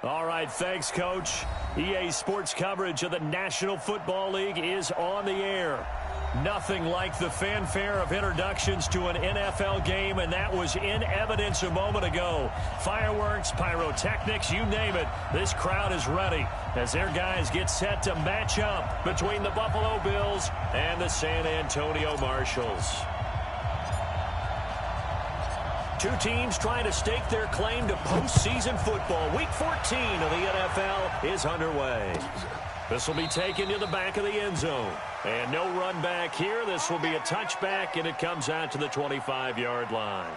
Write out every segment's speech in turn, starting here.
All right, thanks, Coach. EA Sports coverage of the National Football League is on the air. Nothing like the fanfare of introductions to an NFL game, and that was in evidence a moment ago. Fireworks, pyrotechnics, you name it. This crowd is ready as their guys get set to match up between the Buffalo Bills and the San Antonio Marshals. Two teams trying to stake their claim to postseason football. Week 14 of the NFL is underway. This will be taken to the back of the end zone. And no run back here. This will be a touchback, and it comes out to the 25-yard line.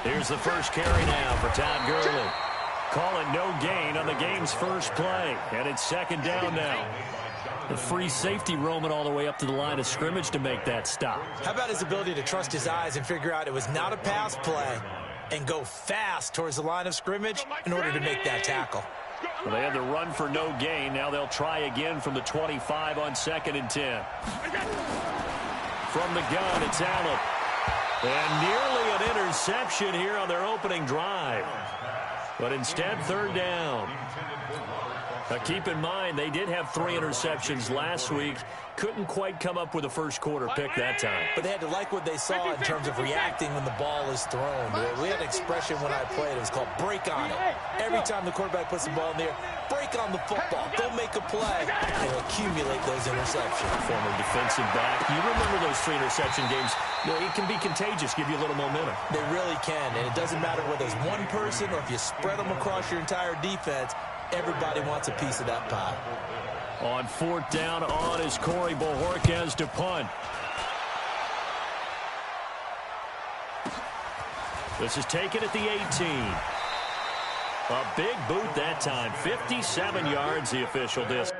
Here's the first carry now for Todd Gurley. Call it no gain on the game's first play. And it's second down now. The free safety roaming all the way up to the line of scrimmage to make that stop. How about his ability to trust his eyes and figure out it was not a pass play and go fast towards the line of scrimmage in order to make that tackle. Well, they had the run for no gain. Now they'll try again from the 25 on 2nd and 10. From the gun, it's Allen. And nearly an interception here on their opening drive. But instead, third down. Now, keep in mind, they did have 3 interceptions last week. Couldn't quite come up with a first-quarter pick that time. But they had to like what they saw in terms of reacting when the ball is thrown. We had an expression when I played. It was called break on it. Every time the quarterback puts the ball in the air, break on the football. Go make a play and accumulate those interceptions. Former defensive back. You remember those 3 interception games. You know, it can be contagious, give you a little momentum. They really can, and it doesn't matter whether it's one person or if you spread them across your entire defense. Everybody wants a piece of that pie. On 4th down on is Corey Bojorquez to punt. This is taken at the 18. A big boot that time. 57 yards the official distance.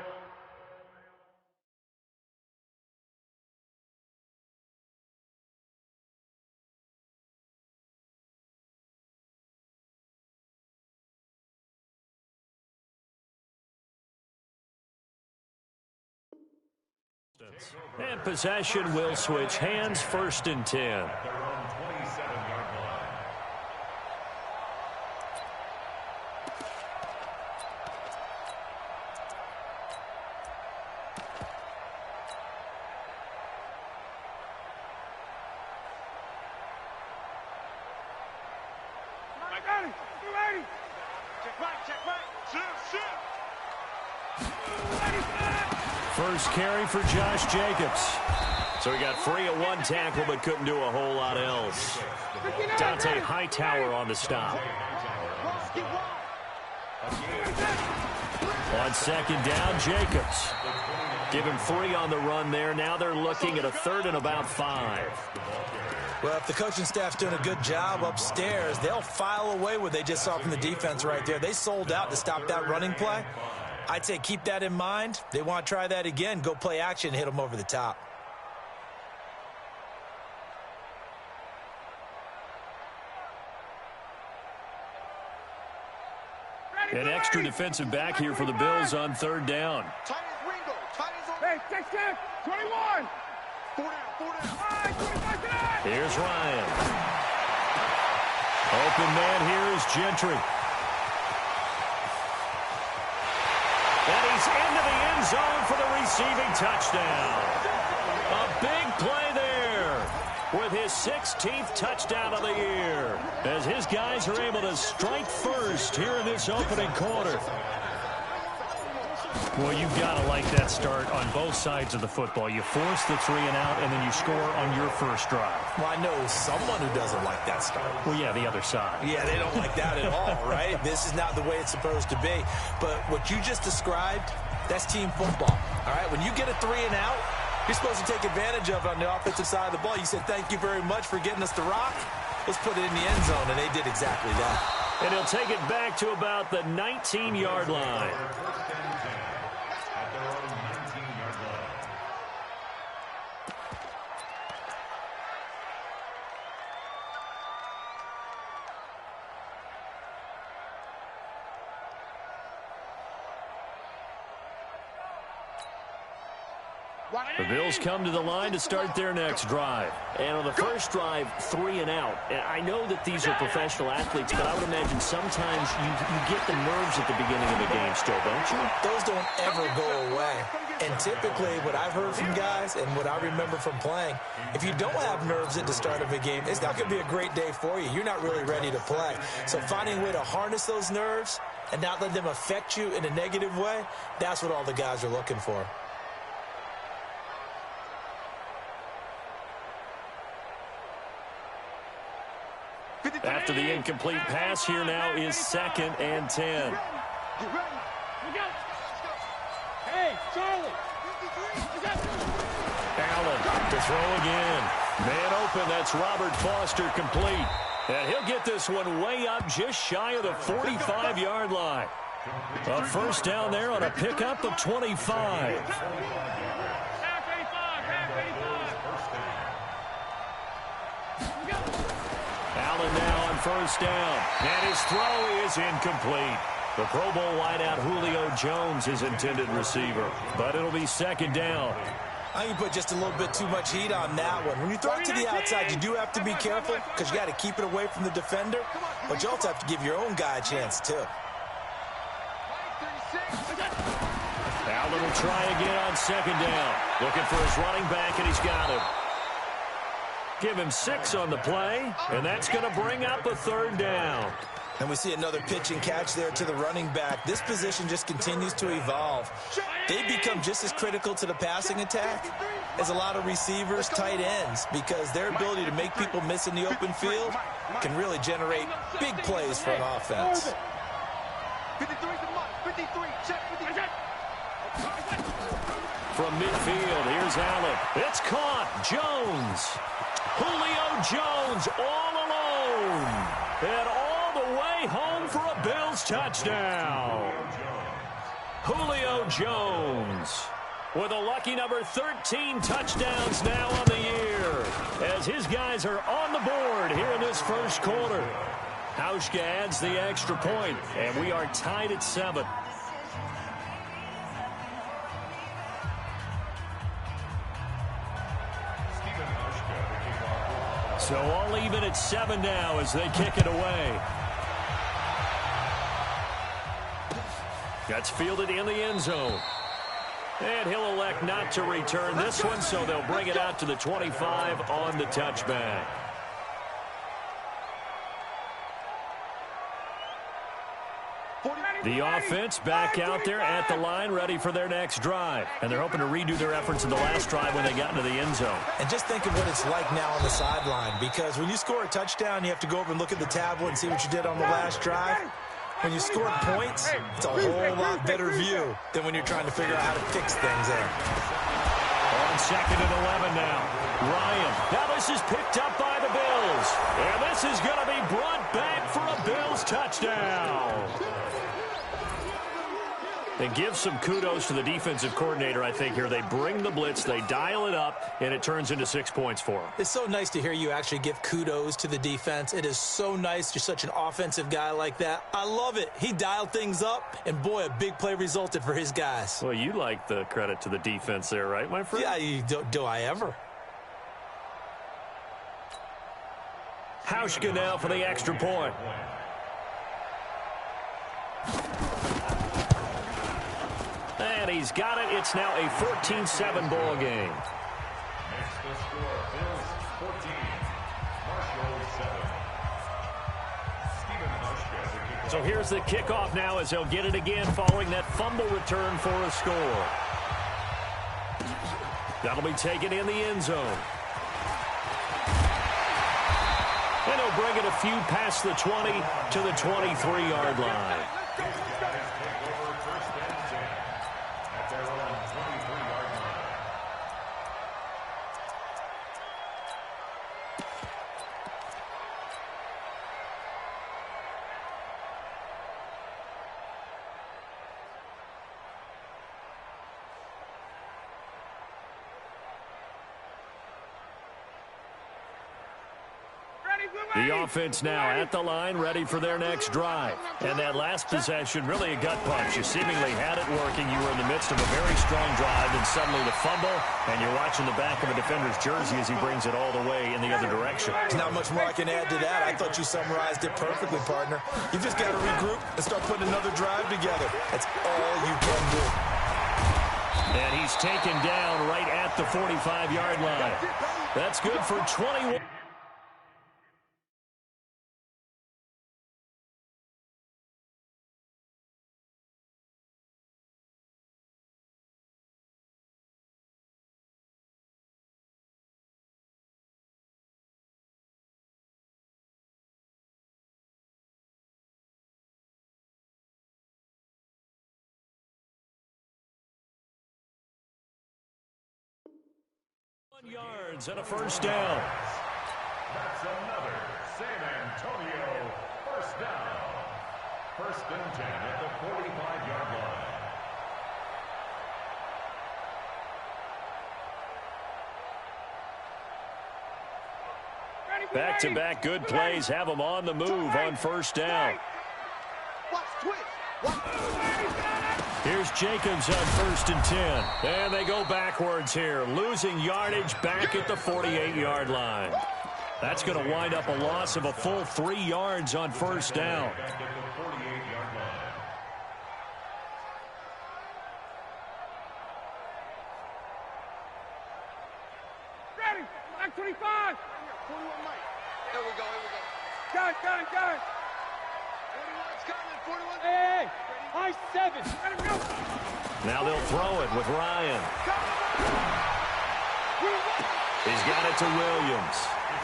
And possession will switch hands, 1st and 10. First carry for Josh Jacobs. So he got free of 1 tackle but couldn't do a whole lot else. Dante Hightower on the stop. On 2nd down, Jacobs. Give him 3 on the run there. Now they're looking at a 3rd and about 5. Well, if the coaching staff's doing a good job upstairs, they'll file away what they just saw from the defense right there. They sold out to stop that running play. I'd say keep that in mind. They want to try that again. Go play action, hit them over the top. An extra defensive back here for the Bills on 3rd down. Hey, check, 21. Here's Ryan. Open man here is Gentry. And he's into the end zone for the receiving touchdown. A big play there with his 16th touchdown of the year as his guys are able to strike first here in this opening quarter. Well, you've got to like that start on both sides of the football. You force the 3 and out, and then you score on your first drive. Well, I know someone who doesn't like that start. Well, yeah, the other side. Yeah, they don't like that at all, right? This is not the way it's supposed to be. But what you just described, that's team football, all right? When you get a 3 and out, You're supposed to take advantage of it on the offensive side of the ball. You said, thank you very much for getting us the rock. Let's put it in the end zone, and they did exactly that. And he'll take it back to about the 19-yard line. The Bills come to the line to start their next drive. And on the first drive, 3 and out. And I know that these are professional athletes, but I would imagine sometimes you get the nerves at the beginning of the game still, don't you? Those don't ever go away. And typically, what I've heard from guys and what I remember from playing, if you don't have nerves at the start of a game, it's not going to be a great day for you. You're not really ready to play. So finding a way to harness those nerves and not let them affect you in a negative way, that's what all the guys are looking for. After the incomplete pass, here now is 2nd and 10. Hey, Charlie. Allen to throw again. Man open, that's Robert Foster complete. And he'll get this one way up just shy of the 45-yard line. A first down there on a pickup of 25. Allen now on first down. And his throw is incomplete. The Pro Bowl wideout Julio Jones is intended receiver. But it'll be 2nd down. I think you put just a little bit too much heat on that one. When you throw it to the outside, you do have to be careful because you got to keep it away from the defender. But you also have to give your own guy a chance, too. Allen will try again on 2nd down. Looking for his running back, and he's got him. Give him 6 on the play, and that's going to bring up a 3rd down. And we see another pitch and catch there to the running back. This position just continues to evolve. They become just as critical to the passing attack as a lot of receivers, tight ends, because their ability to make people miss in the open field can really generate big plays for an offense. From midfield, here's Allen. It's caught. Jones. Julio Jones all alone. And all the way home for a Bills touchdown. Julio Jones with a lucky number 13 touchdowns now on the year as his guys are on the board here in this first quarter. Hauschka adds the extra point, and we are tied at 7. So all even at 7 now as they kick it away. That's fielded in the end zone. And he'll elect not to return this one, so they'll bring it out to the 25 on the touchback. The offense back out there at the line, ready for their next drive. And they're hoping to redo their efforts in the last drive when they got into the end zone. And just think of what it's like now on the sideline, because when you score a touchdown, you have to go over and look at the tablet and see what you did on the last drive. When you score points, it's a whole lot better view than when you're trying to figure out how to fix things there. On 2nd and 11 now. Ryan. Now this is picked up by the Bills. And this is going to be brought back for a Bills touchdown. And give some kudos to the defensive coordinator, I think, here. They bring the blitz, they dial it up, and it turns into 6 points for them. It's so nice to hear you actually give kudos to the defense. It is so nice. You're such an offensive guy like that. I love it. He dialed things up, and boy, a big play resulted for his guys. Well, you like the credit to the defense there, right, my friend? Yeah, do I ever? Hauschka now for the extra point. And he's got it. It's now a 14-7 ball game. So here's the kickoff now as they'll get it again following that fumble return for a score. That'll be taken in the end zone. And he'll bring it a few past the 20 to the 23-yard line. The offense now at the line, ready for their next drive. And that last possession, really a gut punch. You seemingly had it working. You were in the midst of a very strong drive, and suddenly the fumble, and you're watching the back of a defender's jersey as he brings it all the way in the other direction. There's not much more I can add to that. I thought you summarized it perfectly, partner. You've just got to regroup and start putting another drive together. That's all you can do. And he's taken down right at the 45-yard line. That's good for 21. Yards and a first down. That's another San Antonio first down. First and 10 at the 45-yard line. Back-to-back good plays have them on the move on first down. Here's Jacobs on first and 10. And they go backwards here, losing yardage back at the 48-yard line. That's going to wind up a loss of a full 3 yards on first down. Ready, Mike 25. 41 Mike. Here we go. Got it. 41's coming, 41. Hey, high 7. Let him go. Now they'll throw it with Ryan. He's got it to Williams.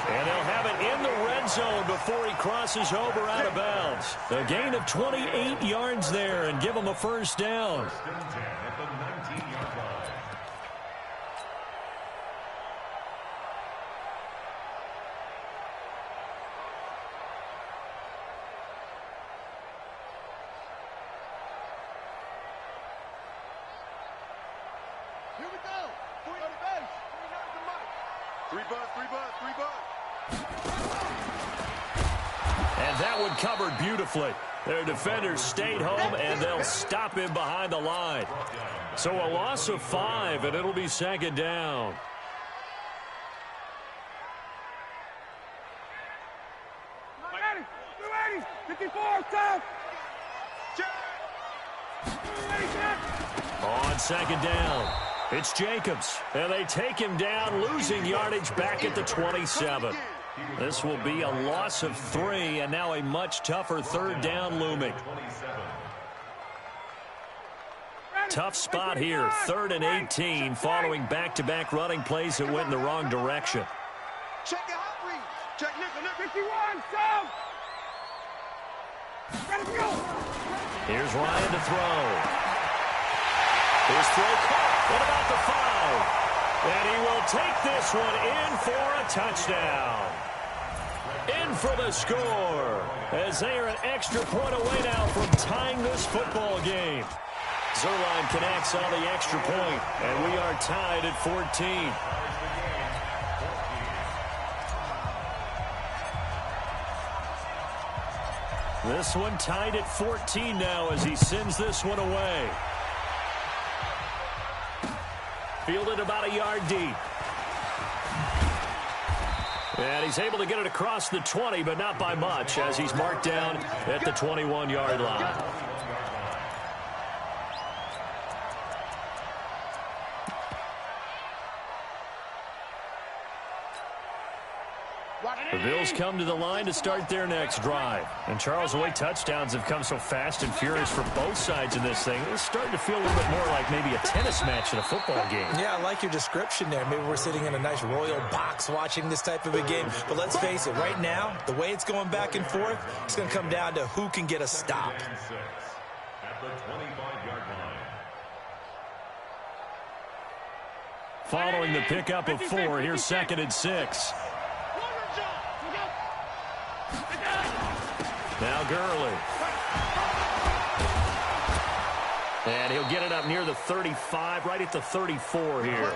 And they'll have it in the red zone before he crosses over out of bounds. A gain of 28 yards there and give him a first down. First and 10 at the 19-yard line. Here we go. 3 on the base. 3 buzz. And that one covered beautifully. Their defenders stayed home, and they'll stop him behind the line. So a loss of 5, and it'll be second down. Ready. 54, stop. On second down, it's Jacobs, and they take him down, losing yardage back at the 27. This will be a loss of 3, and now a much tougher third down looming. Tough spot here, 3rd and 18, following back-to-back running plays that went in the wrong direction. Check your hot read. Check nickel. 51, stop. Ready to go. Here's Ryan to throw. His throw caught. What about the 5? And he will take this one in for a touchdown. In for the score, as they are an extra point away now from tying this football game. Zerline connects on the extra point, and we are tied at 14. This one tied at 14 now as he sends this one away. Fielded about a yard deep. And he's able to get it across the 20, but not by much, as he's marked down at the 21-yard line. The Bills come to the line to start their next drive. And Charles, the way touchdowns have come so fast and furious for both sides of this thing, it's starting to feel a little bit more like maybe a tennis match in a football game. Yeah, I like your description there. Maybe we're sitting in a nice royal box watching this type of a game. But let's face it, right now, the way it's going back and forth, it's going to come down to who can get a stop. At the 25-yard line. Following the pickup of 4, here's 2nd and 6. Now Gurley. And he'll get it up near the 35, right at the 34 here.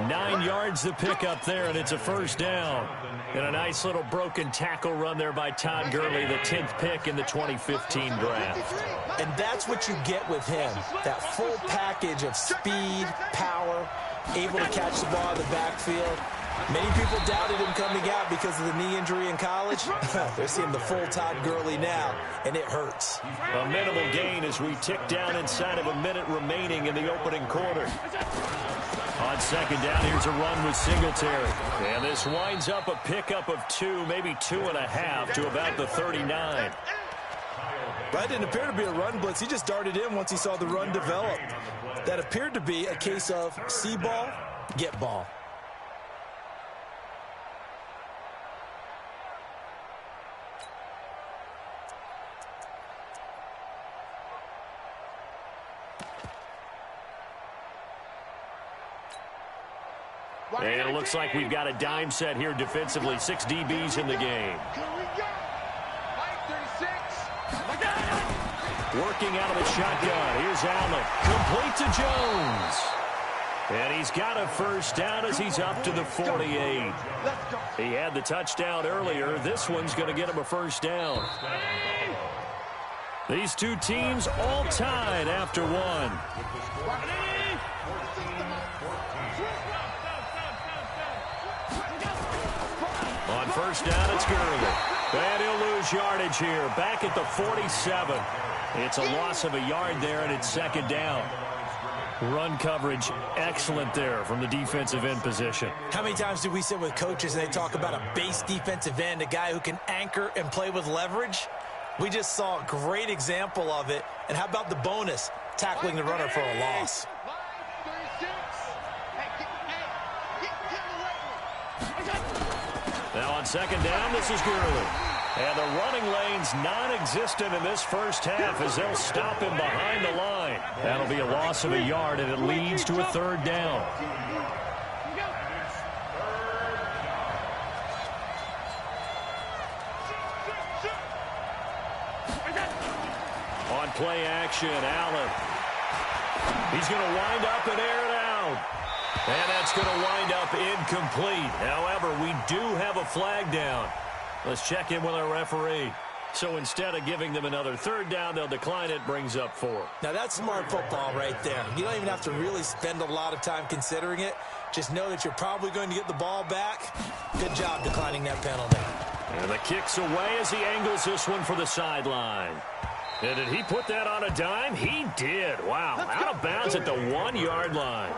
9 yards to pick up there, and it's a first down. And a nice little broken tackle run there by Todd Gurley, the 10th pick in the 2015 draft. And that's what you get with him, that full package of speed, power, able to catch the ball in the backfield. Many people doubted him coming out because of the knee injury in college. They're seeing the full Todd Gurley now, and it hurts. A minimal gain as we tick down inside of a minute remaining in the opening quarter. On second down, here's a run with Singletary. And this winds up a pickup of 2, maybe 2.5 to about the 39. That didn't appear to be a run blitz. He just darted in once he saw the run develop. That appeared to be a case of see ball, get ball. And it looks like we've got a dime set here defensively. 6 DBs in the game. Working out of the shotgun. Here's Allen. Complete to Jones. And he's got a first down as he's up to the 48. He had the touchdown earlier. This one's going to get him a first down. These two teams all tied after one. On first down, it's Gurley. And he'll lose yardage here. Back at the 47. It's a loss of a yard there, and it's second down. Run coverage excellent there from the defensive end position. How many times do we sit with coaches and they talk about a base defensive end, a guy who can anchor and play with leverage? We just saw a great example of it. And how about the bonus? Tackling the runner for a loss. Now on second down, this is Gurley. And the running lane's non-existent in this first half as they'll stop him behind the line. That'll be a loss of a yard, and it leads to a third down. On play action, Allen. He's going to wind up and air it out. And that's going to wind up incomplete. However, we do have a flag down. Let's check in with our referee. So instead of giving them another third down, they'll decline it, brings up 4. Now that's smart football right there. You don't even have to really spend a lot of time considering it. Just know that you're probably going to get the ball back. Good job declining that penalty. And the kick's away as he angles this one for the sideline. And did he put that on a dime? He did. Wow. Out of bounds at the 1-yard line.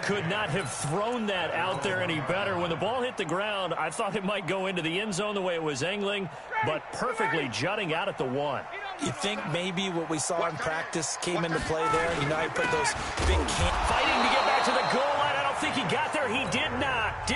Could not have thrown that out there any better. When the ball hit the ground, I thought it might go into the end zone the way it was angling, but perfectly jutting out at the 1. You think maybe what we saw in practice came into play there? You know, he put those big fighting to get back to the goal line. I don't think he got there. He did not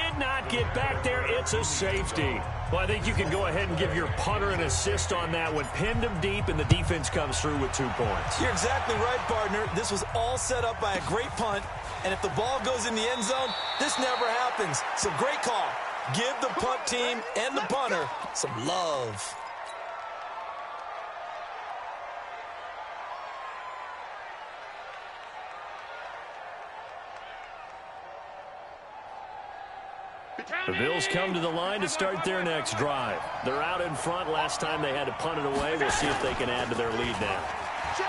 get back there. It's a safety. Well, I think you can go ahead and give your punter an assist on that one. Pinned him deep, and the defense comes through with 2 points. You're exactly right, partner. This was all set up by a great punt, and if the ball goes in the end zone, this never happens. So great call. Give the punt team and the punter some love. The Bills come to the line to start their next drive. They're out in front. Last time they had to punt it away. We'll see if they can add to their lead now.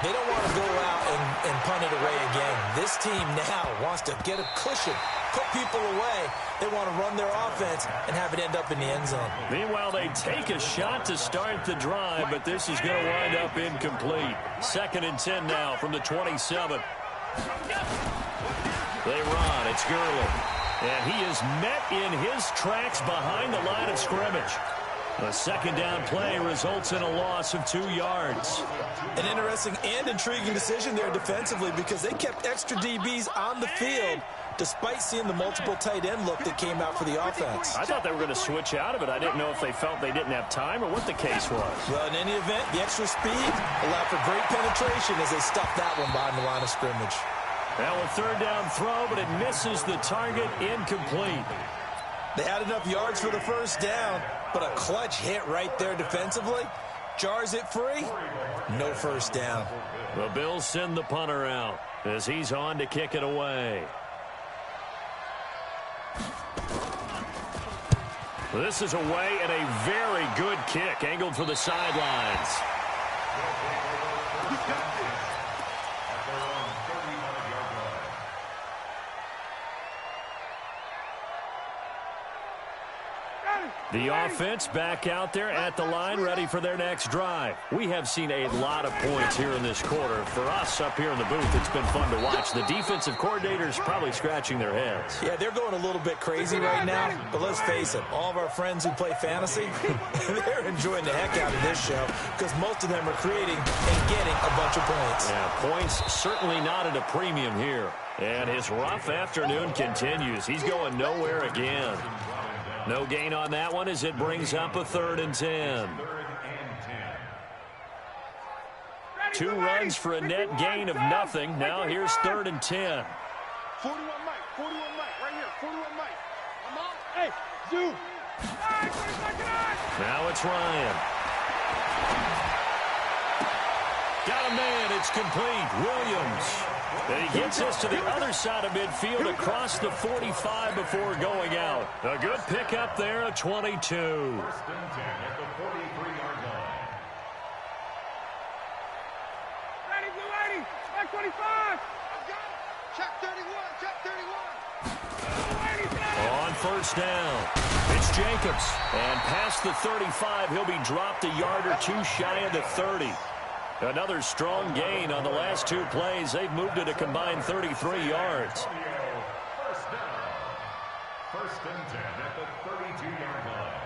They don't want to go out and punt it away again. This team now wants to get a cushion, put people away. They want to run their offense and have it end up in the end zone. Meanwhile, they take a shot to start the drive, but this is going to wind up incomplete. 2nd and 10 now from the 27. They run. It's Gurley. And he is met in his tracks behind the line of scrimmage. A second down play results in a loss of 2 yards. An interesting and intriguing decision there defensively because they kept extra DBs on the field despite seeing the multiple tight end look that came out for the offense. I thought they were going to switch out of it. I didn't know if they felt they didn't have time or what the case was. Well, in any event, the extra speed allowed for great penetration as they stuffed that one behind the line of scrimmage. Now a third down throw, but it misses the target, incomplete. They had enough yards for the first down, but a clutch hit right there defensively. Jars it free, no first down. The Bills send the punter out as he's on to kick it away. This is away and a very good kick angled for the sidelines. The offense back out there at the line, ready for their next drive. We have seen a lot of points here in this quarter. For us up here in the booth, it's been fun to watch. The defensive coordinators probably scratching their heads. Yeah, they're going a little bit crazy right now. But let's face it, all of our friends who play fantasy, they're enjoying the heck out of this show because most of them are creating and getting a bunch of points. Yeah, points certainly not at a premium here. And his rough afternoon continues. He's going nowhere again. No gain on that one as it brings up a 3rd and 10. 2 runs for a net gain of nothing. Now here's 3rd and 10. 41 Mike, right here, 41 Mike. I'm out. Hey, Zoo. Now it's Ryan. Got a man, it's complete. Williams. And he gets us to the other side of midfield across the 45 before going out. A good pickup there, a 22. 1st and 10 at the 43-yard line. Ready, blue 80, back 25. Check 31, check 31. On 1st down, it's Jacobs. And past the 35, he'll be dropped a yard or 2 shy of the 30. Another strong gain on the last 2 plays. They've moved it a combined 33 yards. 1st down. 1st and 10 at the 32-yard line.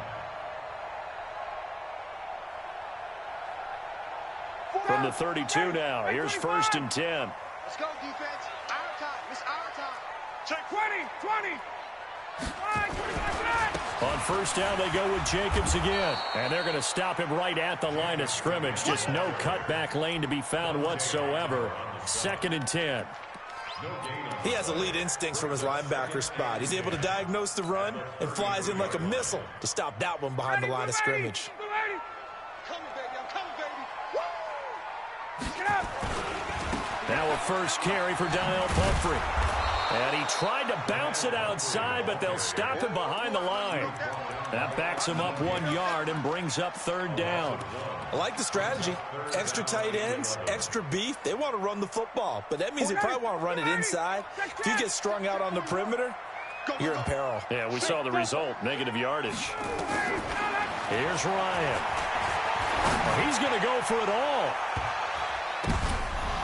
From the 32 now, here's 1st and 10. Let's go, defense. Our time. It's our time. Check 20. 25. On 1st down, they go with Jacobs again. And they're going to stop him right at the line of scrimmage. Just no cutback lane to be found whatsoever. 2nd and 10. He has elite instincts from his linebacker spot. He's able to diagnose the run and flies in like a missile to stop that one behind the line of scrimmage. Coming, baby. I'm coming, baby. Woo! Get up. Now a first carry for Donnell Pumphrey. And he tried to bounce it outside, but they'll stop him behind the line. That backs him up 1 yard and brings up 3rd down. I like the strategy. Extra tight ends, extra beef. They want to run the football, but that means they probably want to run it inside. If you get strung out on the perimeter, you're in peril. Yeah, we saw the result, negative yardage. Here's Ryan. Well, he's going to go for it all.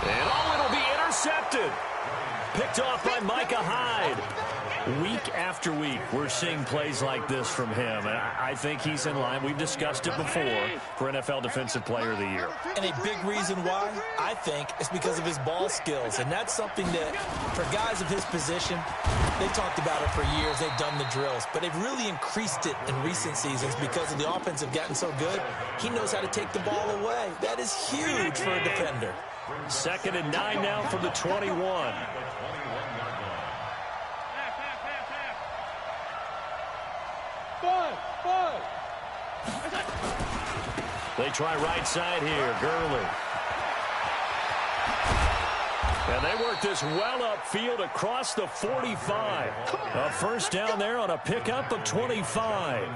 And it'll be intercepted. Picked off by Micah Hyde. Week after week, we're seeing plays like this from him. And I think he's in line. We've discussed it before for NFL Defensive Player of the Year. And a big reason why, I think, is because of his ball skills. And that's something that, for guys of his position, they've talked about it for years. They've done the drills. But they've really increased it in recent seasons because of the offense have gotten so good. He knows how to take the ball away. That is huge for a defender. 2nd and 9 now from the 21. They try right side here, Gurley. And they work this well upfield across the 45. A 1st down there on a pickup of 25.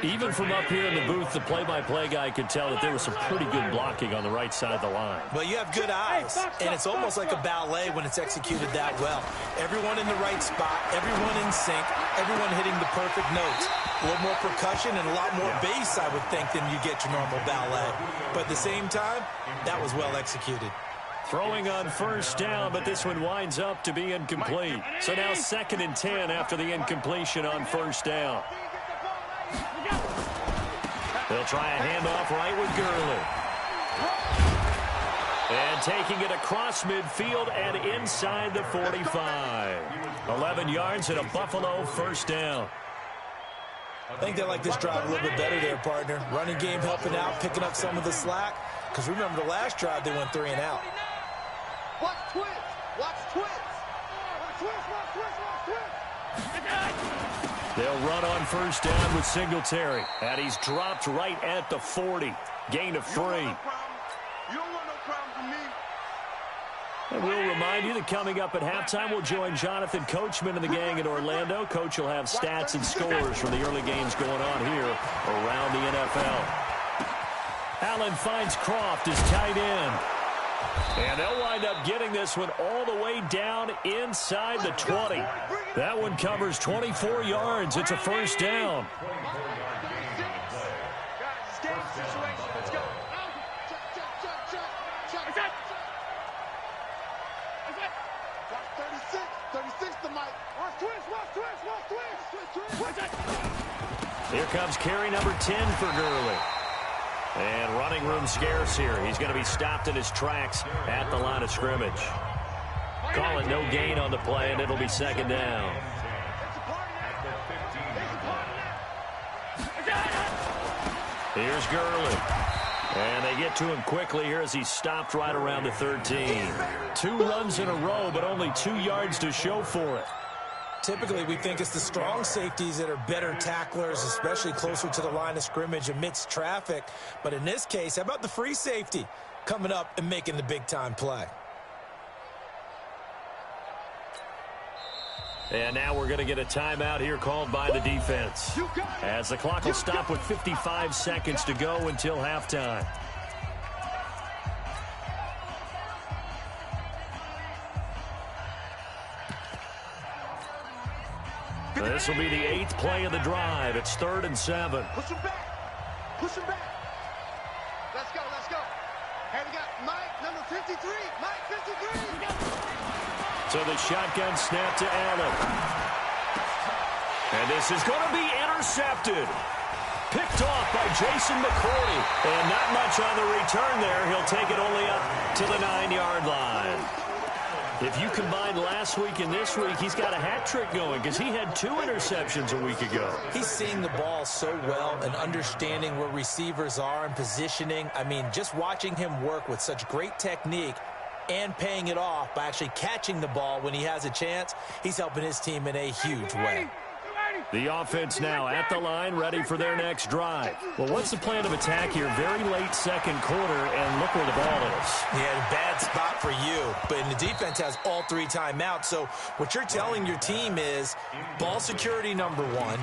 Even from up here in the booth, the play-by-play guy could tell that there was some pretty good blocking on the right side of the line. Well, you have good eyes, and it's almost like a ballet when it's executed that well. Everyone in the right spot, everyone in sync, everyone hitting the perfect notes. A little more percussion and a lot more bass, I would think, than you get your normal ballet. But at the same time, that was well executed. Throwing on 1st down, but this one winds up to be incomplete. So now 2nd and 10 after the incompletion on 1st down. They'll try a handoff right with Gurley. And taking it across midfield and inside the 45. 11 yards and a Buffalo 1st down. I think they like this drive a little bit better there, partner. Running game helping out, picking up some of the slack. Because remember the last drive, they went 3 and out. Watch twins. Watch twins. Watch twins, watch twins, watch twins. They'll run on 1st down with Singletary. And he's dropped right at the 40. Gain of 3. You don't want no And we'll remind you that coming up at halftime, we'll join Jonathan Coachman and the gang in Orlando. Coach will have stats and scores from the early games going on here around the NFL. Allen finds Croft as tight end. And they'll wind up getting this one all the way down inside the 20. That one covers 24 yards. It's a first down. Here comes carry number 10 for Gurley. And running room scarce here. He's going to be stopped in his tracks at the line of scrimmage. Call it no gain on the play, and it'll be second down. Here's Gurley. And they get to him quickly here as he's stopped right around the 13. 2 runs in a row, but only 2 yards to show for it. Typically, we think it's the strong safeties that are better tacklers, especially closer to the line of scrimmage amidst traffic. But in this case, how about the free safety coming up and making the big-time play? And now we're going to get a timeout here called by the defense, as the clock will stop with 55 seconds to go until halftime. This will be the 8th play of the drive. It's 3rd and 7. Push him back. Push him back. Let's go, let's go. And we got Mike, number 53. Mike, 53. So the shotgun snap to Allen. And this is going to be intercepted. Picked off by Jason McCourty. And not much on the return there. He'll take it only up to the 9-yard line. If you combine last week and this week, he's got a hat trick going because he had 2 interceptions a week ago. He's seeing the ball so well and understanding where receivers are and positioning. I mean, just watching him work with such great technique and paying it off by actually catching the ball when he has a chance, he's helping his team in a huge way. The offense now at the line, ready for their next drive. Well, what's the plan of attack here? Very late second quarter, and look where the ball is. Yeah, bad spot for you, but the defense has all 3 timeouts. So what you're telling your team is ball security number 1.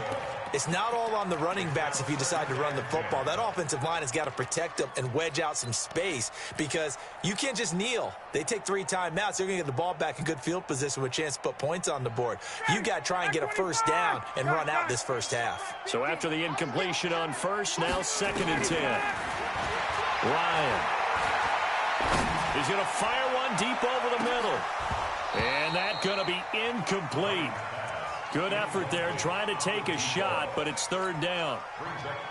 It's not all on the running backs if you decide to run the football. That offensive line has got to protect them and wedge out some space because you can't just kneel. They take 3 timeouts. They're going to get the ball back in good field position with a chance to put points on the board. You got to try and get a first down and run out this first half. So after the incompletion on first, now 2nd and 10. Ryan. He's going to fire one deep over the middle. And that's going to be incomplete. Good effort there, trying to take a shot, but it's 3rd down.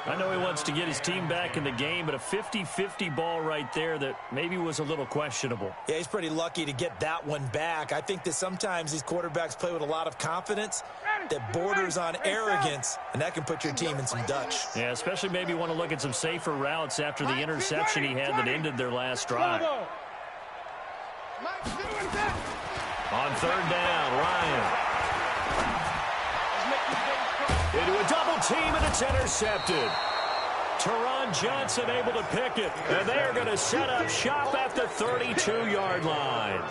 I know he wants to get his team back in the game, but a 50-50 ball right there that maybe was a little questionable. Yeah, he's pretty lucky to get that one back. I think that sometimes these quarterbacks play with a lot of confidence that borders on arrogance, and that can put your team in some Dutch. Yeah, especially maybe want to look at some safer routes after the interception he had that ended their last drive. On 3rd down, Ryan. Into a double team, and it's intercepted. Teron Johnson able to pick it, and they are going to set up shop at the 32-yard line.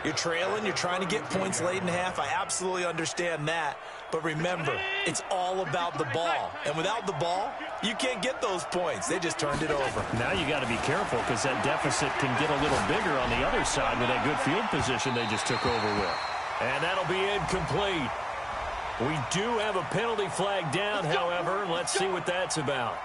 You're trailing, you're trying to get points late in half. I absolutely understand that. But remember, it's all about the ball. And without the ball, you can't get those points. They just turned it over. Now you got to be careful because that deficit can get a little bigger on the other side with that good field position they just took over with. And that'll be incomplete. We do have a penalty flag down, however. Let's see what that's about.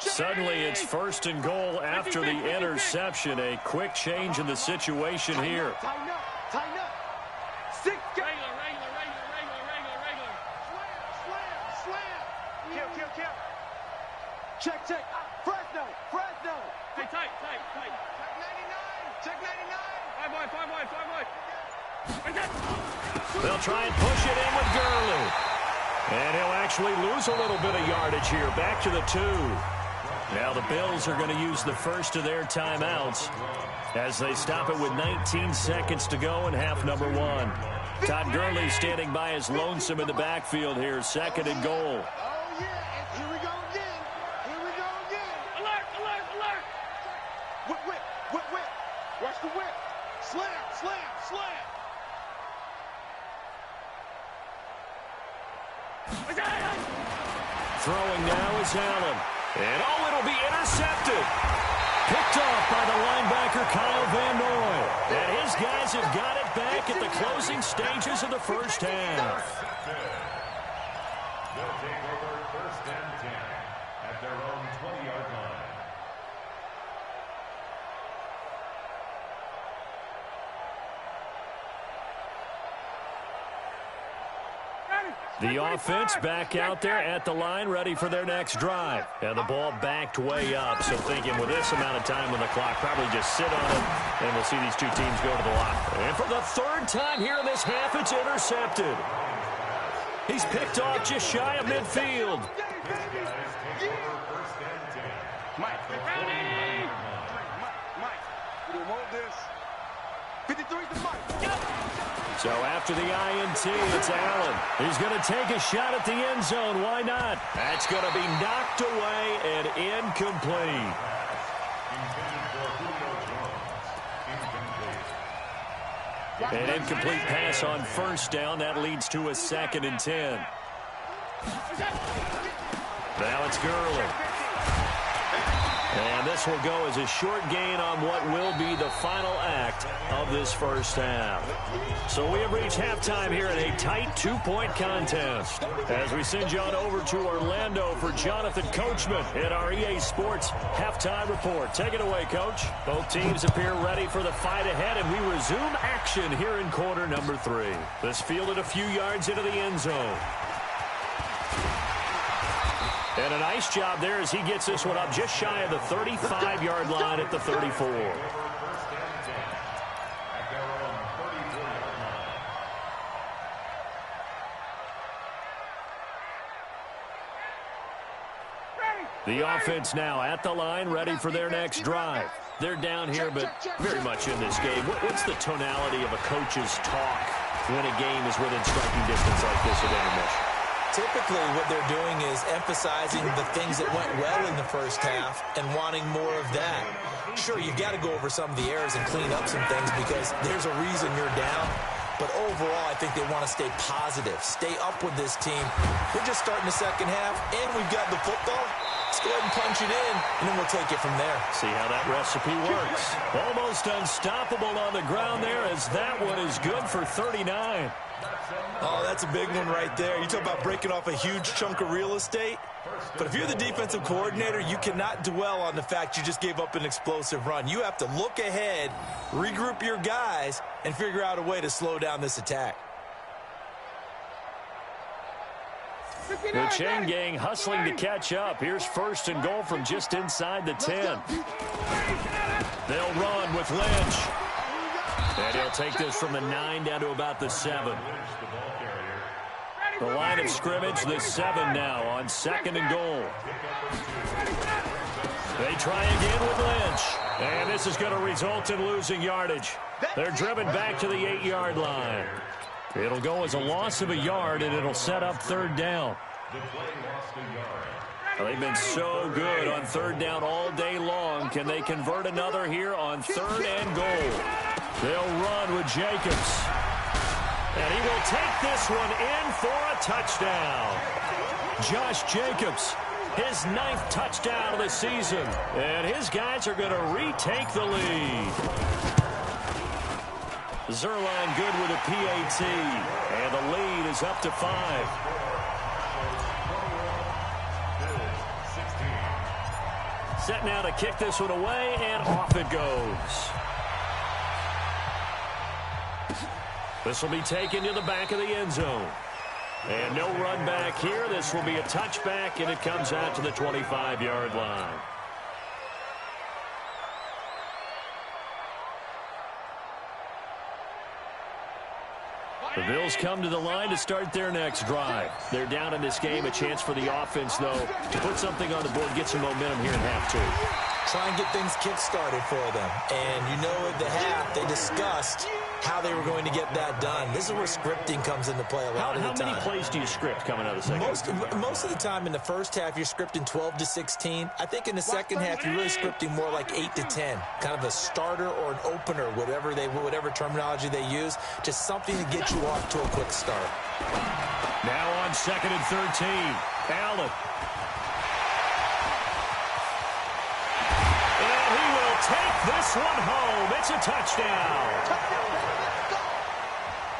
Suddenly, it's 1st and goal after the interception. A quick change in the situation here. Tighten up. Tighten up. 6. Regular. Slam. Kill. Check. Fresno. Hey, tight. Check 99. 5 They'll try and push it in with Gurley. And he'll actually lose a little bit of yardage here. Back to the 2. Now the Bills are going to use the first of their timeouts as they stop it with 19 seconds to go in half number 1. Todd Gurley standing by his lonesome in the backfield here, 2nd and goal. Oh, yeah, and here we go again. Here we go again. Alert, alert, alert. Whip, whip, whip, whip. Watch the whip. Slam, slam, slam. Throwing now is Allen. And, oh, it'll be intercepted. Picked off by the linebacker, Kyle Van Noy. And his guys have got it back at the closing stages of the first half. They'll take over 1st and 10 at their own 20-yard line. The offense back out there at the line, ready for their next drive. And the ball backed way up, so thinking with this amount of time on the clock, probably just sit on it, and we'll see these two teams go to the locker. And for the 3rd time here in this half, it's intercepted. He's picked off just shy of midfield. Mike, we don't want this. 53's the Mike. So after the INT, it's Allen. He's going to take a shot at the end zone. Why not? That's going to be knocked away and incomplete. An incomplete pass on 1st down. That leads to a 2nd and 10. Now it's Gurley. And this will go as a short gain on what will be the final act of this first half. So we have reached halftime here in a tight 2-point contest. As we send you on over to Orlando for Jonathan Coachman in our EA Sports halftime report. Take it away, Coach. Both teams appear ready for the fight ahead, and we resume action here in quarter number 3. This fielded a few yards into the end zone. And a nice job there as he gets this one up just shy of the 35-yard line at the 34. The offense now at the line, ready for their next drive. They're down here, but very much in this game. What's the tonality of a coach's talk when a game is within striking distance like this at intermission? Typically, what they're doing is emphasizing the things that went well in the first half and wanting more of that. Sure, you've got to go over some of the errors and clean up some things because there's a reason you're down. But overall, I think they want to stay positive, stay up with this team. We're just starting the second half, and we've got the football. Let's go ahead and punch it in, and then we'll take it from there. See how that recipe works. Almost unstoppable on the ground there as that one is good for 39. Oh, that's a big one right there. You talk about breaking off a huge chunk of real estate. But if you're the defensive coordinator, you cannot dwell on the fact you just gave up an explosive run. You have to look ahead, regroup your guys, and figure out a way to slow down this attack. The chain gang hustling to catch up. Here's 1st and goal from just inside the 10. They'll run with Lynch. And he'll take this from the 9 down to about the 7. The line of scrimmage, the 7 now on 2nd and goal. They try again with Lynch. And this is going to result in losing yardage. They're driven back to the 8-yard line. It'll go as a loss of a yard, and it'll set up 3rd down. They've been so good on 3rd down all day long. Can they convert another here on 3rd and goal? They'll run with Jacobs. And he will take this one in for a touchdown. Josh Jacobs, his 9th touchdown of the season. And his guys are going to retake the lead. Zerline good with a PAT. And the lead is up to 5. Set now to kick this one away, and off it goes. This will be taken to the back of the end zone. And no run back here. This will be a touchback, and it comes out to the 25-yard line. The Bills come to the line to start their next drive. They're down in this game. A chance for the offense, though, to put something on the board, get some momentum here in half 2. Try and get things kick-started for them. And you know at the half, they discussed how they were going to get that done. This is where scripting comes into play a lot of the time. How many plays do you script coming out of the second? Most of the time in the first half, you're scripting 12 to 16. I think in the second half, you're really scripting more like 8 to 10. Kind of a starter or an opener, whatever terminology they use. Just something to get you off to a quick start. Now on 2nd and 13. Allen. And he will take this one home. It's a touchdown.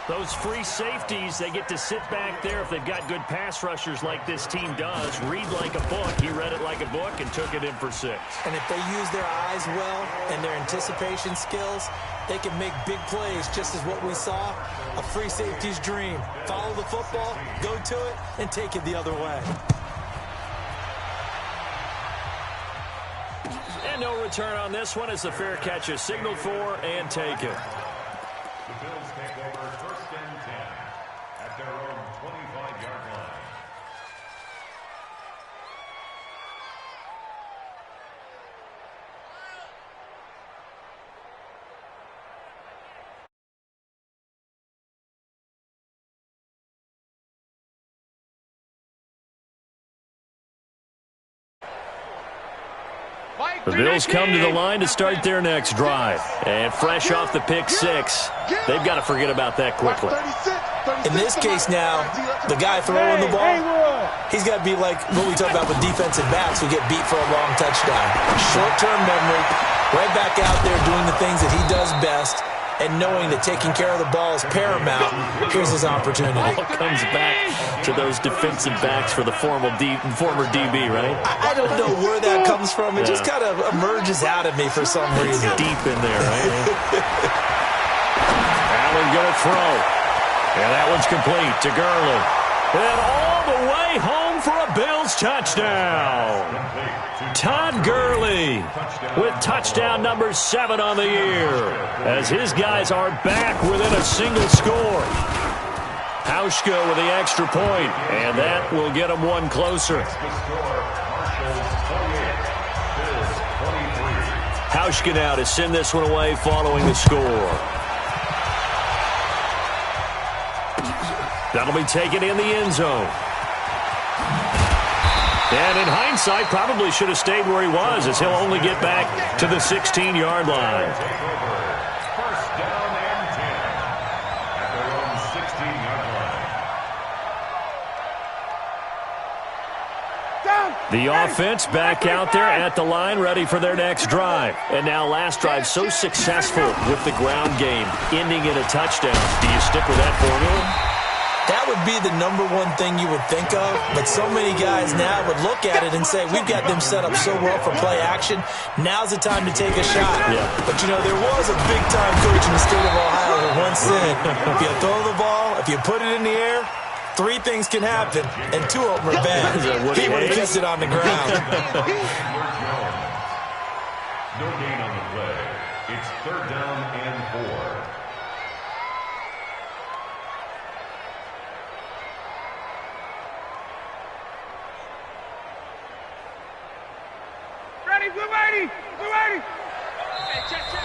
Those free safeties, they get to sit back there if they've got good pass rushers like this team does. Read like a book. He read it like a book and took it in for 6. And if they use their eyes well and their anticipation skills, they can make big plays, just as what we saw, a free safety's dream. Follow the football, go to it, and take it the other way. And no return on this one as the fair catch is signaled for and taken. The Bills take over 1st and 10 at their own 25-yard line. The Bills come to the line to start their next drive. And fresh off the pick 6, they've got to forget about that quickly. In this case now, the guy throwing the ball, he's got to be like what we talk about with defensive backs who get beat for a long touchdown. Short-term memory, right back out there doing the things that he does best, and knowing that taking care of the ball is paramount. Here's his opportunity. All comes back to those defensive backs for the former DB, right? I don't know where that comes from. It just kind of emerges out of me for some reason. Deep in there, right? Allen gonna throw. And that one's complete to Gurley. And all the way home for a Bills touchdown. Todd Gurley with touchdown number 7 on the year as his guys are back within a single score. Hauschka with the extra point, and that will get them one closer. Hauschka now to send this one away following the score. That'll be taken in the end zone. And in hindsight, probably should have stayed where he was, as he'll only get back to the 16-yard line. 1st down and 10 at their own 16-yard line. The offense back out there at the line, ready for their next drive. And now last drive so successful with the ground game, ending in a touchdown. Do you stick with that formula? That would be the number one thing you would think of, but so many guys now would look at it and say, we've got them set up so well for play action, now's the time to take a shot. Yeah. But, you know, there was a big-time coach in the state of Ohio who once said, if you throw the ball, if you put it in the air, 3 things can happen, and 2 of them are bad. He would have kept it on the ground. No gain on the play. It's 3rd down and 4.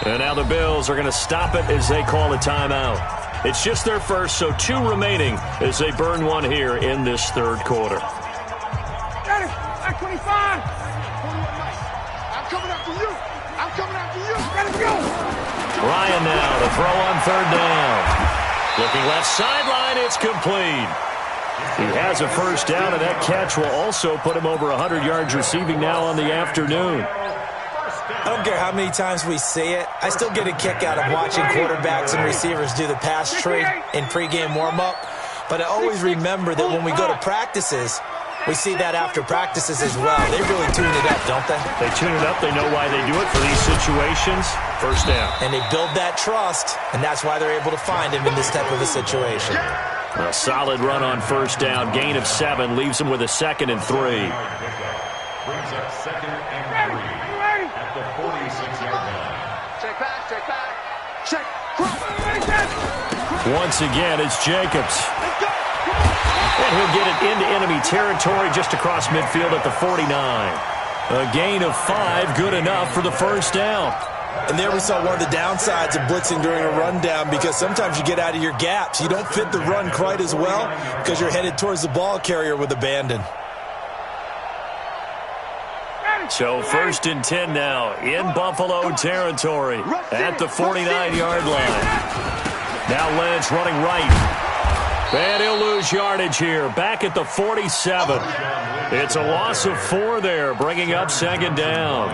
And now the Bills are going to stop it as they call a timeout. It's just their first, so 2 remaining as they burn one here in this 3rd quarter. I'm coming after you. I'm coming after you. Let's go. Ryan now to throw on 3rd down. Looking left sideline, it's complete. He has a first down, and that catch will also put him over 100 yards receiving now on the afternoon. I don't care how many times we see it. I still get a kick out of watching quarterbacks and receivers do the pass tree in pregame warm-up. But I always remember that when we go to practices, we see that after practices as well. They really tune it up, don't they? They tune it up. They know why they do it for these situations. First down. And they build that trust, and that's why they're able to find him in this type of a situation. A solid run on first down. Gain of 7 leaves him with a 2nd and 3. Brings up 2nd and 3 at the 46-yard line. Check back, check back. Check. Once again, it's Jacobs. And he'll get it into enemy territory just across midfield at the 49. A gain of 5, good enough for the first down. And there we saw one of the downsides of blitzing during a rundown, because sometimes you get out of your gaps. You don't fit the run quite as well because you're headed towards the ball carrier with abandon. So 1st and 10 now in Buffalo territory at the 49-yard line. Now Lynch running right. And he'll lose yardage here. Back at the 47. It's a loss of 4 there, bringing up 2nd down.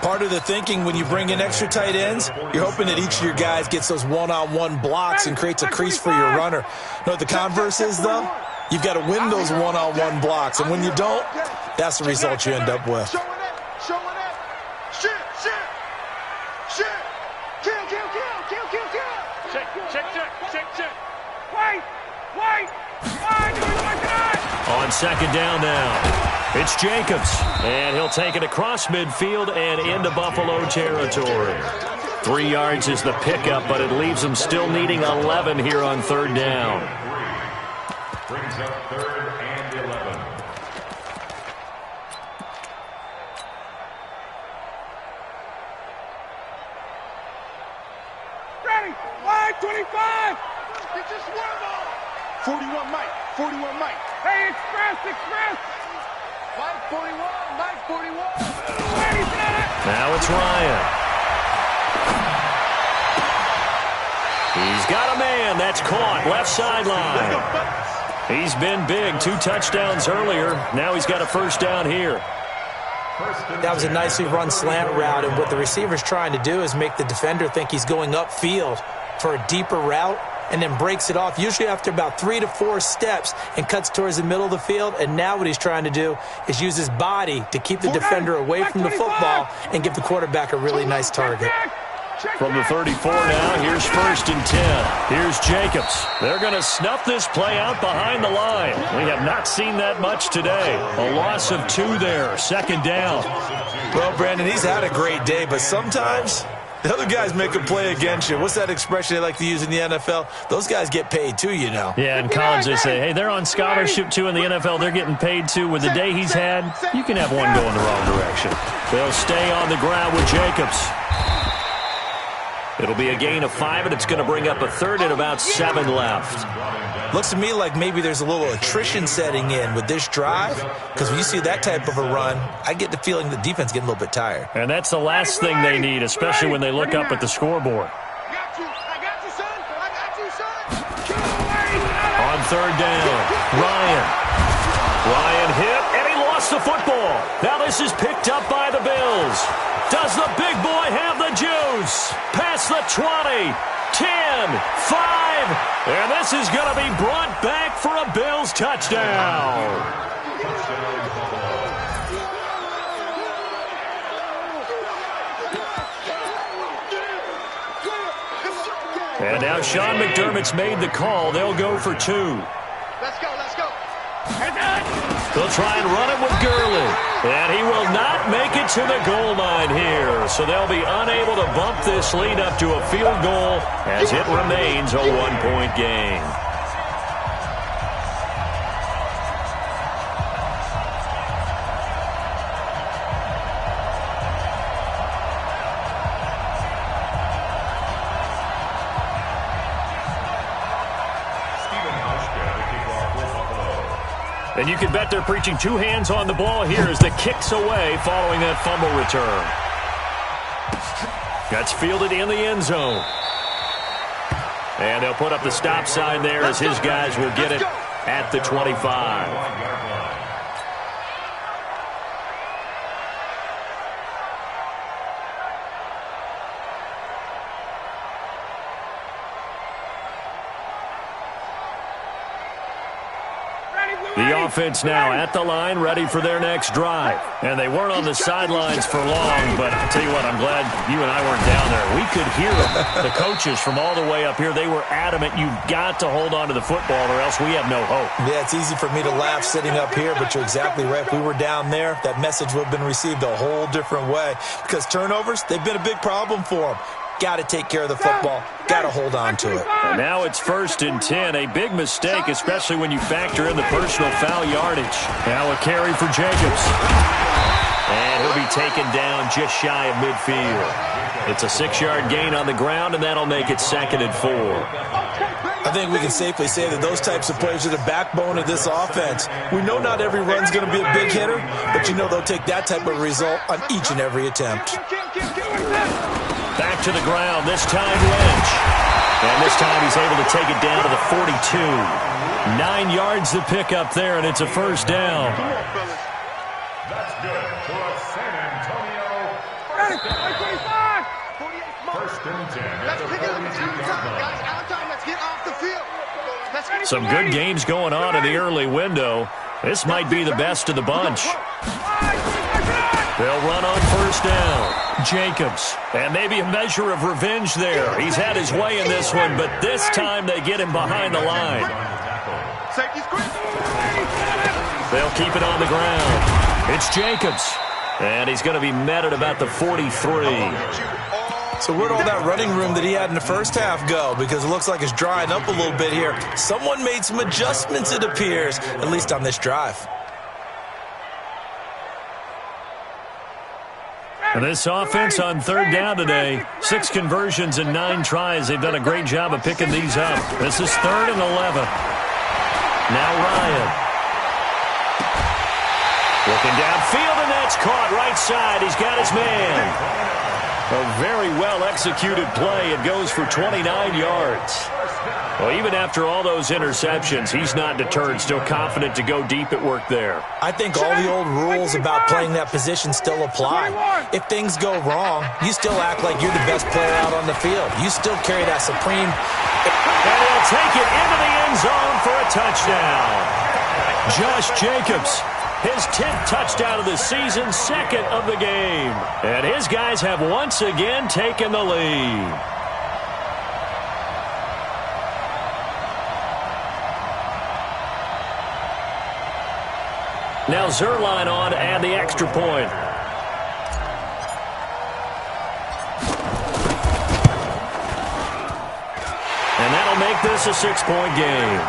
Part of the thinking when you bring in extra tight ends, you're hoping that each of your guys gets those one-on-one blocks and creates a crease for your runner. You know what the converse is, though? You've got to win those one-on-one blocks, and when you don't, that's the result you end up with. On 2nd down now, it's Jacobs, and he'll take it across midfield and into Buffalo territory. 3 yards is the pickup, but it leaves them still needing 11 here on 3rd down. Brings up 3rd and 11. Ready, line 25. It's just one ball. 41 Mike, 41 Mike. Hey, express. Mike 41, Mike 41. Now it's Ryan. He's got a man. That's caught. Left sideline. He's been big. 2 touchdowns earlier. Now he's got a 1st down here. That was a nicely run slant route, and what the receiver's trying to do is make the defender think he's going upfield for a deeper route, and then breaks it off, usually after about 3 to 4 steps, and cuts towards the middle of the field. And now what he's trying to do is use his body to keep the defender away from the football and give the quarterback a really nice target. From the 34 now, here's 1st and 10. Here's Jacobs. They're going to snuff this play out behind the line. We have not seen that much today. A loss of 2 there, 2nd down. Well, Brandon, he's had a great day, but sometimes the other guys make a play against you. What's that expression they like to use in the NFL? Those guys get paid too, you know. Yeah, in college they say, hey, they're on scholarship too in the NFL. They're getting paid too. With the day he's had, you can have one go in the wrong direction. They'll stay on the ground with Jacobs. It'll be a gain of 5, and it's going to bring up a 3rd and about 7 left. Looks to me like maybe there's a little attrition setting in with this drive, because when you see that type of a run, I get the feeling the defense getting a little bit tired. And that's the last thing they need, especially when they look up at the scoreboard. I got you, son. On 3rd down, Ryan hit, and he lost the football. Now this is picked up by the Bills. Does the big boy have the juice? Past the 20, 10, 5, and this is going to be brought back for a Bills touchdown. And now Sean McDermott's made the call. They'll go for 2. Let's go. They'll try and run it with Gurley. And he will not make it to the goal line here. So they'll be unable to bump this lead up to a field goal as it remains a 1-point game. And you can bet they're preaching 2 hands on the ball here as the kick's away following that fumble return. That's fielded in the end zone. And they'll put up the stop sign there as his guys will get it at the 25. The offense now at the line, ready for their next drive. And they weren't on the sidelines for long, but I'll tell you what, I'm glad you and I weren't down there. We could hear them. The coaches from all the way up here, they were adamant, you've got to hold on to the football or else we have no hope. Yeah, it's easy for me to laugh sitting up here, but you're exactly right. If we were down there, that message would have been received a whole different way. Because turnovers, they've been a big problem for them. Got to take care of the football. Got to hold on to it. And now it's 1st and 10. A big mistake, especially when you factor in the personal foul yardage. Now a carry for Jacobs. And he'll be taken down just shy of midfield. It's a 6-yard gain on the ground, and that'll make it 2nd and 4. I think we can safely say that those types of plays are the backbone of this offense. We know not every run's going to be a big hitter, but you know they'll take that type of result on each and every attempt. Back to the ground, this time Lynch. And this time he's able to take it down to the 42. 9 yards to pick up there, and it's a 1st down. That's good for a San Antonio first down. 1st and 10 at the 42-yard line. Let's get off the field. Some good games going on in the early window. This might be the best of the bunch. They'll run on 1st down. Jacobs. And maybe a measure of revenge there. He's had his way in this one, but this time they get him behind the line. They'll keep it on the ground. It's Jacobs. And he's going to be met at about the 43. So where'd all that running room that he had in the first half go? Because it looks like it's drying up a little bit here. Someone made some adjustments, it appears, at least on this drive. And this offense on 3rd down today, 6 conversions and 9 tries. They've done a great job of picking these up. This is 3rd and 11. Now Ryan. Looking downfield, and that's caught right side. He's got his man. A very well-executed play. It goes for 29 yards. Well, even after all those interceptions, he's not deterred, still confident to go deep at work there. I think all the old rules about playing that position still apply. If things go wrong, you still act like you're the best player out on the field. You still carry that supreme... And he'll take it into the end zone for a touchdown. Josh Jacobs. His 10th touchdown of the season, 2nd of the game. And his guys have once again taken the lead. Now Zerline on to add the extra point. And that'll make this a 6-point game.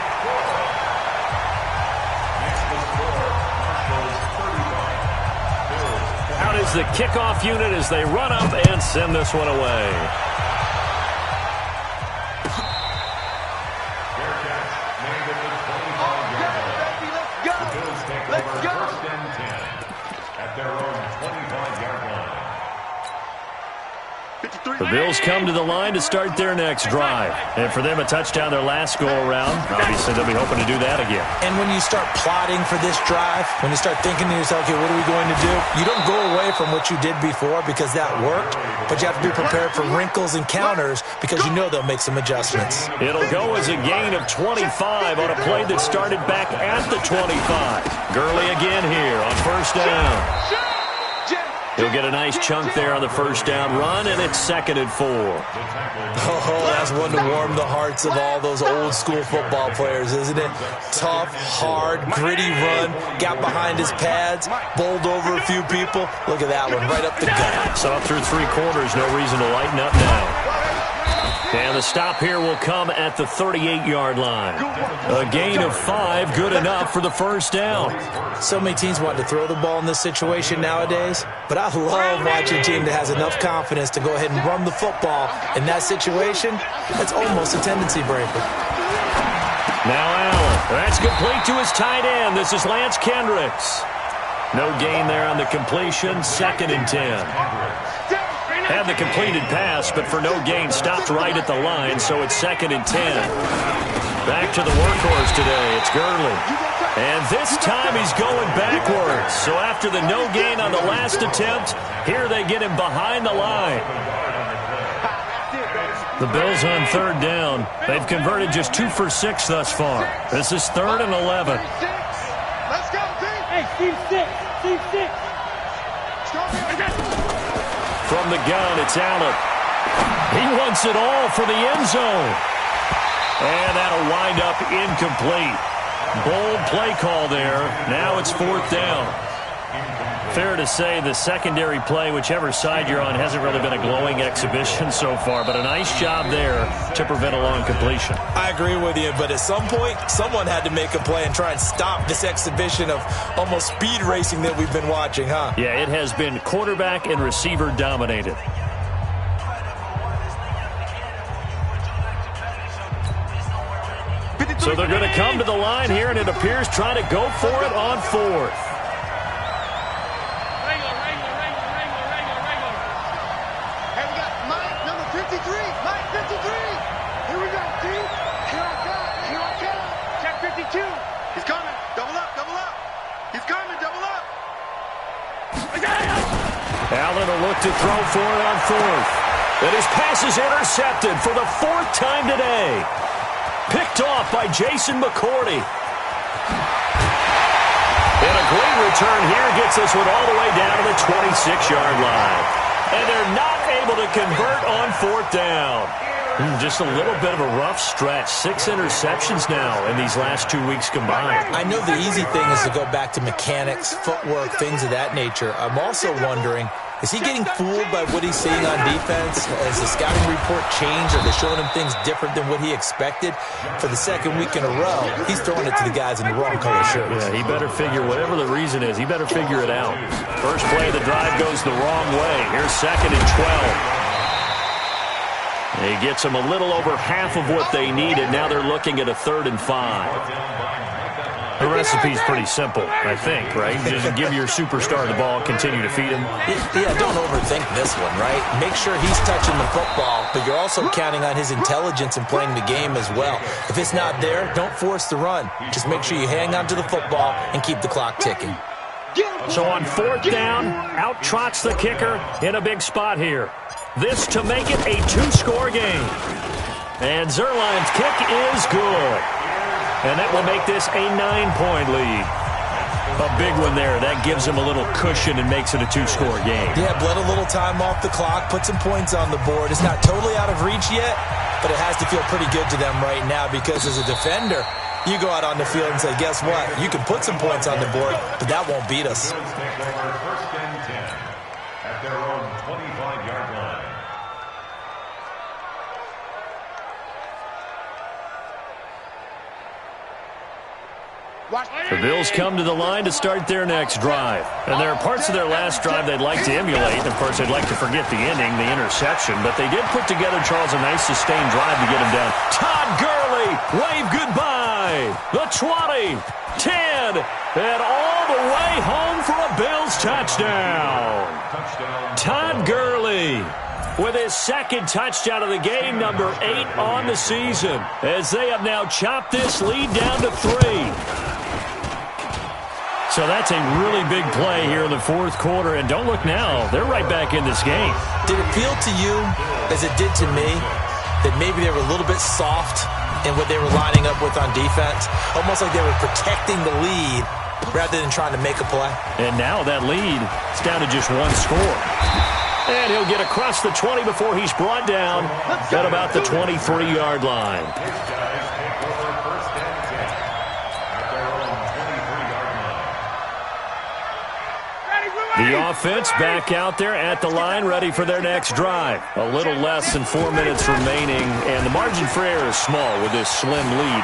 Is the kickoff unit as they run up and send this one away. Let's go. 1st and 10 at their own 25-yard line. The Bills come to the line to start their next drive. And for them, a touchdown their last go-around. Obviously, they'll be hoping to do that again. And when you start plotting for this drive, when you start thinking to yourself, okay, what are we going to do? You don't go away from what you did before because that worked, but you have to be prepared for wrinkles and counters because you know they'll make some adjustments. It'll go as a gain of 25 on a play that started back at the 25. Gurley again here on 1st down. He'll get a nice chunk there on the 1st down run, and it's 2nd and 4. Oh, that's one to warm the hearts of all those old school football players, isn't it? Tough, hard, gritty run, got behind his pads, bowled over a few people. Look at that one, right up the gut. So up through 3 quarters, no reason to lighten up now. And the stop here will come at the 38-yard line. A gain of 5, good enough for the 1st down. So many teams want to throw the ball in this situation nowadays, but I love watching a team that has enough confidence to go ahead and run the football. In that situation, that's almost a tendency breaker. Now Allen. That's complete to his tight end. This is Lance Kendricks. No gain there on the completion, 2nd and 10. Had the completed pass, but for no gain, stopped right at the line, so it's 2nd and 10. Back to the workhorse today, it's Gurley. And this time he's going backwards. So after the no gain on the last attempt, here they get him behind the line. The Bills on 3rd down. They've converted just 2 for 6 thus far. This is 3rd and 11. Let's go, team. Hey, Steve 6. Steve 6. From the gun, it's Allen. He wants it all for the end zone. And that'll wind up incomplete. Bold play call there. Now it's 4th down. fair to say the secondary play, whichever side you're on, hasn't really been a glowing exhibition so far, but a nice job there to prevent a long completion. I agree with you, but at some point, someone had to make a play and try and stop this exhibition of almost speed racing that we've been watching, huh? Yeah, it has been quarterback and receiver dominated. So they're going to come to the line here, and it appears trying to go for it on fourth. Allen will look to throw for it on fourth. And his pass is intercepted for the fourth time today. Picked off by Jason McCourty. And a great return here gets this one all the way down to the 26-yard line. And they're not able to convert on fourth down. Just a little bit of a rough stretch. 6 interceptions now in these last 2 weeks combined. I know the easy thing is to go back to mechanics, footwork, things of that nature. I'm also wondering, is he getting fooled by what he's seeing on defense? Has the scouting report changed? Are they showing him things different than what he expected? For the second week in a row, he's throwing it to the guys in the wrong color shirts. Yeah, he better figure, whatever the reason is, he better figure it out. First play of the drive goes the wrong way. Here's 2nd and 12. He gets them a little over half of what they needed. Now they're looking at a 3rd and 5. The recipe's pretty simple, I think, right? Just give your superstar the ball, continue to feed him. Yeah, don't overthink this one, right? Make sure he's touching the football, but you're also counting on his intelligence in playing the game as well. If it's not there, don't force the run. Just make sure you hang on to the football and keep the clock ticking. So on 4th down, out trots the kicker in a big spot here. This to make it a 2-score game. And Zuerlein's kick is good. And that will make this a 9-point lead. A big one there. That gives him a little cushion and makes it a 2-score game. Yeah, bled a little time off the clock, put some points on the board. It's not totally out of reach yet, but it has to feel pretty good to them right now because as a defender, you go out on the field and say, guess what? You can put some points on the board, but that won't beat us. First and 10 at their own 25-yard line. The Bills come to the line to start their next drive. And there are parts of their last drive they'd like to emulate. And, of course, they'd like to forget the ending, the interception. But they did put together, Charles, a nice sustained drive to get him down. Todd Gurley, wave goodbye. The 20, 10, and all the way home for a Bills touchdown. Todd Gurley with his 2nd touchdown of the game, number 8 on the season, as they have now chopped this lead down to 3. So that's a really big play here in the 4th quarter, and don't look now, they're right back in this game. Did it feel to you, as it did to me, that maybe they were a little bit soft in what they were lining up with on defense? Almost like they were protecting the lead rather than trying to make a play. And now that lead is down to just 1 score. And he'll get across the 20 before he's brought down at about the 23-yard line. The offense back out there at the line, ready for their next drive. A little less than 4 minutes remaining, and the margin for error is small with this slim lead.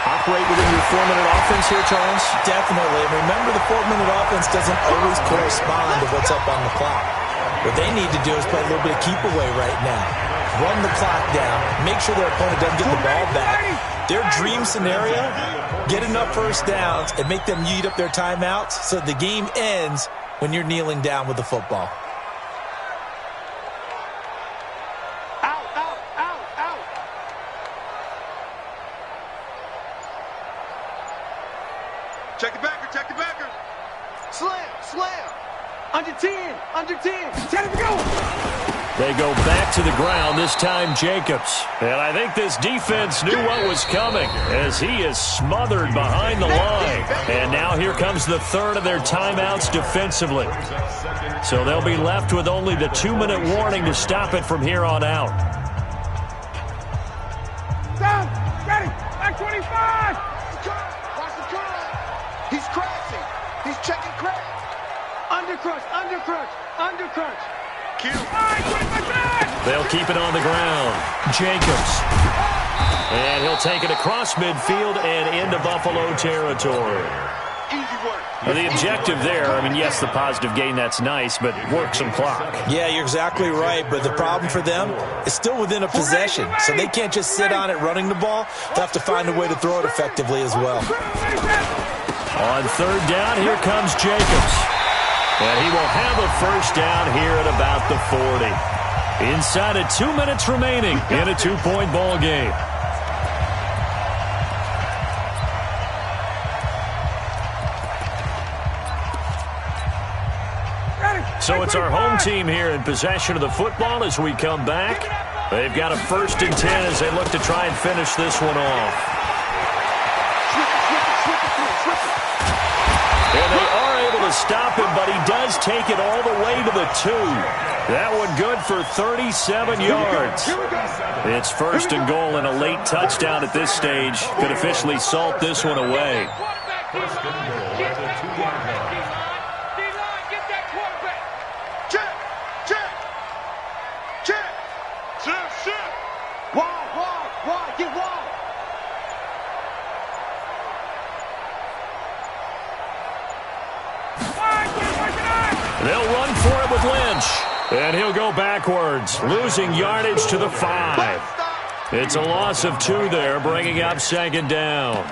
Operate within your 4-minute offense here, Charles? Definitely. And remember, the 4-minute offense doesn't always correspond to what's up on the clock. What they need to do is play a little bit of keep away right now. Run the clock down. Make sure their opponent doesn't get the ball back. Their dream scenario, get enough first downs and make them eat up their timeouts so the game ends when you're kneeling down with the football. Out, out, out, out. Check the backer, check the backer. Slam, slam. Under 10, under 10. 10 to go. They go back to the ground, this time Jacobs. And I think this defense knew what was coming as he is smothered behind the line. And now here comes the 3rd of their timeouts defensively. So they'll be left with only the 2-minute warning to stop it from here on out. Down, ready, back 25. Watch the curl. He's crashing. He's checking crash. Under They'll keep it on the ground. Jacobs. And he'll take it across midfield and into Buffalo territory. Well, the objective there, I mean, yes, the positive gain, that's nice, but work some clock. Yeah, you're exactly right, but the problem for them is still within a possession, so they can't just sit on it running the ball. They'll have to find a way to throw it effectively as well. On third down, here comes Jacobs. And he will have a first down here at about the 40. Inside of 2 minutes remaining in a 2-point ball game. So it's our home team here in possession of the football as we come back. They've got a 1st and 10 as they look to try and finish this one off. And they are able to stop him, but he does take it all the way to the 2. That one good for 37 yards. It's 1st and goal and a late touchdown at this stage could officially salt this one away. They'll run for it with Lynch. And he'll go backwards, losing yardage to the 5. It's a loss of 2 there, bringing up 2nd down.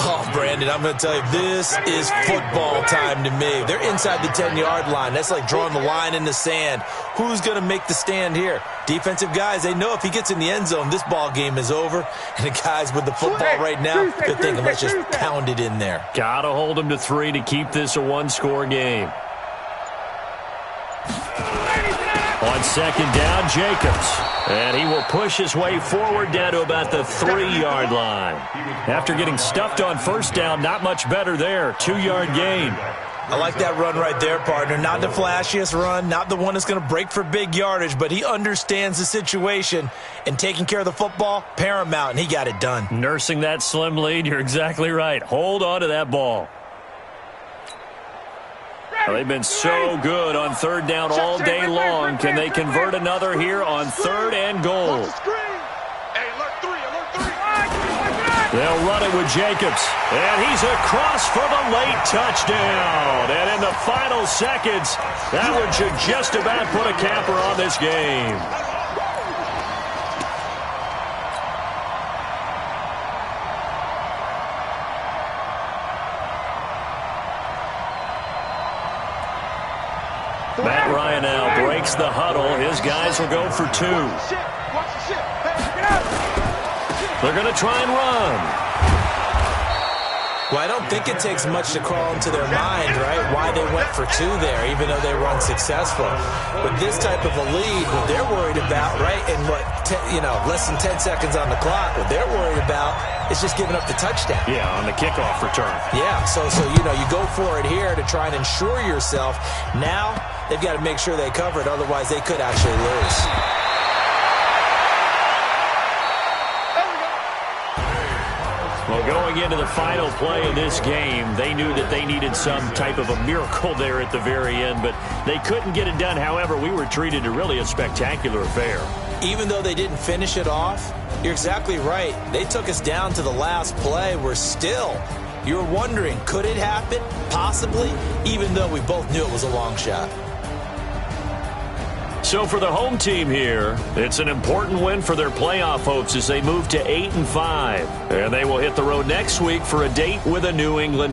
Oh, Brandon, I'm going to tell you, this is football time to me. They're inside the 10-yard line. That's like drawing the line in the sand. Who's going to make the stand here? Defensive guys, they know if he gets in the end zone, this ball game is over. And the guys with the football right now, they're thinking, let's just pound it in there. Got to hold him to 3 to keep this a 1-score game. On 2nd down, Jacobs. And he will push his way forward down to about the 3-yard line. After getting stuffed on 1st down, not much better there. 2-yard gain. I like that run right there, partner. Not the flashiest run, not the one that's going to break for big yardage, but he understands the situation, and taking care of the football, paramount, and he got it done. Nursing that slim lead, you're exactly right. Hold on to that ball. Well, they've been so good on 3rd down all day long. Can they convert another here on 3rd and goal? They'll run it with Jacobs. And he's across for the late touchdown. And in the final seconds, that one should just about put a capper on this game. Matt Ryan now breaks the huddle. His guys will go for 2. They're going to try and run. Well, I don't think it takes much to crawl into their mind, right, why they went for 2 there, even though they were unsuccessful. With this type of a lead, what they're worried about, right, and less than 10 seconds on the clock, what they're worried about is just giving up the touchdown. Yeah, on the kickoff return. Yeah, so you go for it here to try and ensure yourself. Now they've got to make sure they cover it, otherwise they could actually lose. Well, going into the final play of this game, they knew that they needed some type of a miracle there at the very end, but they couldn't get it done. However, we were treated to really a spectacular affair. Even though they didn't finish it off, you're exactly right. They took us down to the last play. You're wondering, could it happen? Possibly, even though we both knew it was a long shot. So for the home team here, it's an important win for their playoff hopes as they move to 8-5. And they will hit the road next week for a date with a New England